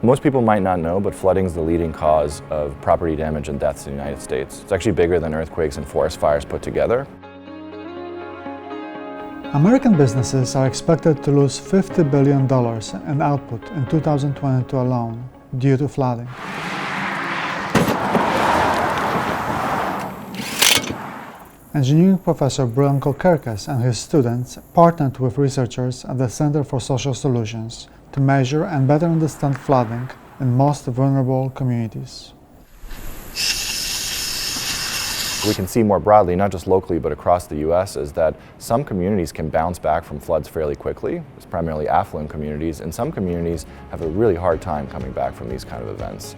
Most people might not know, but flooding is the leading cause of property damage and deaths in the United States. It's actually bigger than earthquakes and forest fires put together. American businesses are expected to lose $50 billion in output in 2022 alone due to flooding. Engineering professor Branko Kerkes and his students partnered with researchers at the Center for Social Solutions to measure and better understand flooding in most vulnerable communities. We can see more broadly, not just locally but across the U.S., is that some communities can bounce back from floods fairly quickly. It's primarily affluent communities, and some communities have a really hard time coming back from these kind of events.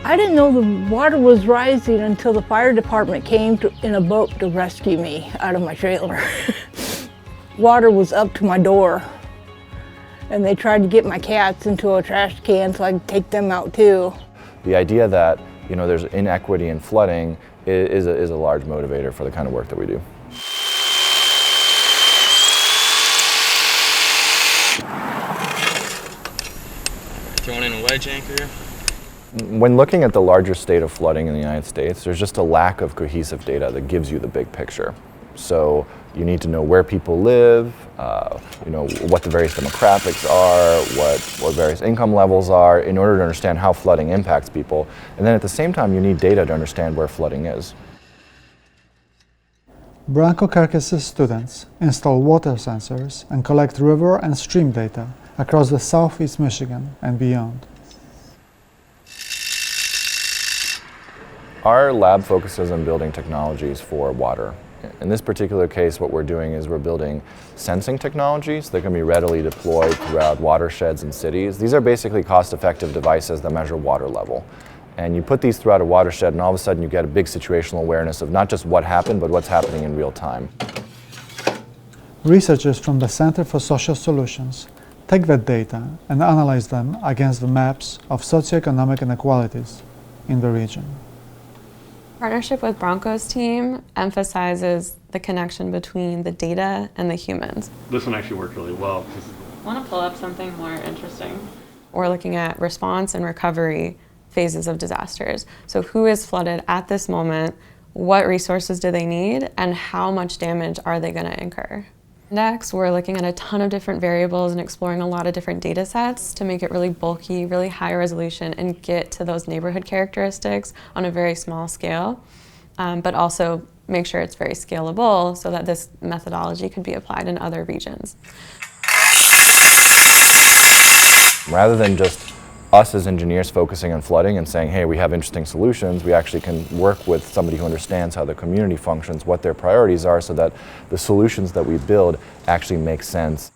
I didn't know the water was rising until the fire department came in a boat to rescue me out of my trailer. Water was up to my door, and they tried to get my cats into a trash can so I could take them out too. The idea that there's inequity in flooding is a large motivator for the kind of work that we do. Throwing in a wedge anchor. When looking at the larger state of flooding in the United States, there's just a lack of cohesive data that gives you the big picture. So you need to know where people live, what the various demographics are, what various income levels are, in order to understand how flooding impacts people. And then at the same time, you need data to understand where flooding is. Branko Kerkes' students install water sensors and collect river and stream data across the southeast Michigan and beyond. Our lab focuses on building technologies for water. In this particular case, what we're doing is we're building sensing technologies that can be readily deployed throughout watersheds and cities. These are basically cost-effective devices that measure water level. And you put these throughout a watershed, and all of a sudden you get a big situational awareness of not just what happened, but what's happening in real time. Researchers from the Center for Social Solutions take that data and analyze them against the maps of socioeconomic inequalities in the region. Partnership with Branko's team emphasizes the connection between the data and the humans. This one actually worked really well. Want to pull up something more interesting? We're looking at response and recovery phases of disasters. So who is flooded at this moment, what resources do they need, and how much damage are they going to incur? Next, we're looking at a ton of different variables and exploring a lot of different data sets to make it really bulky, really high resolution, and get to those neighborhood characteristics on a very small scale, but also make sure it's very scalable so that this methodology could be applied in other regions. Rather than just us as engineers focusing on flooding and saying, hey, we have interesting solutions, we actually can work with somebody who understands how the community functions, what their priorities are, so that the solutions that we build actually make sense.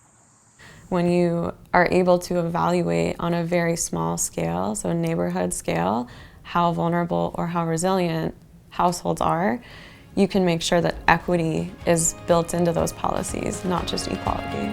When you are able to evaluate on a very small scale, so a neighborhood scale, how vulnerable or how resilient households are, you can make sure that equity is built into those policies, not just equality.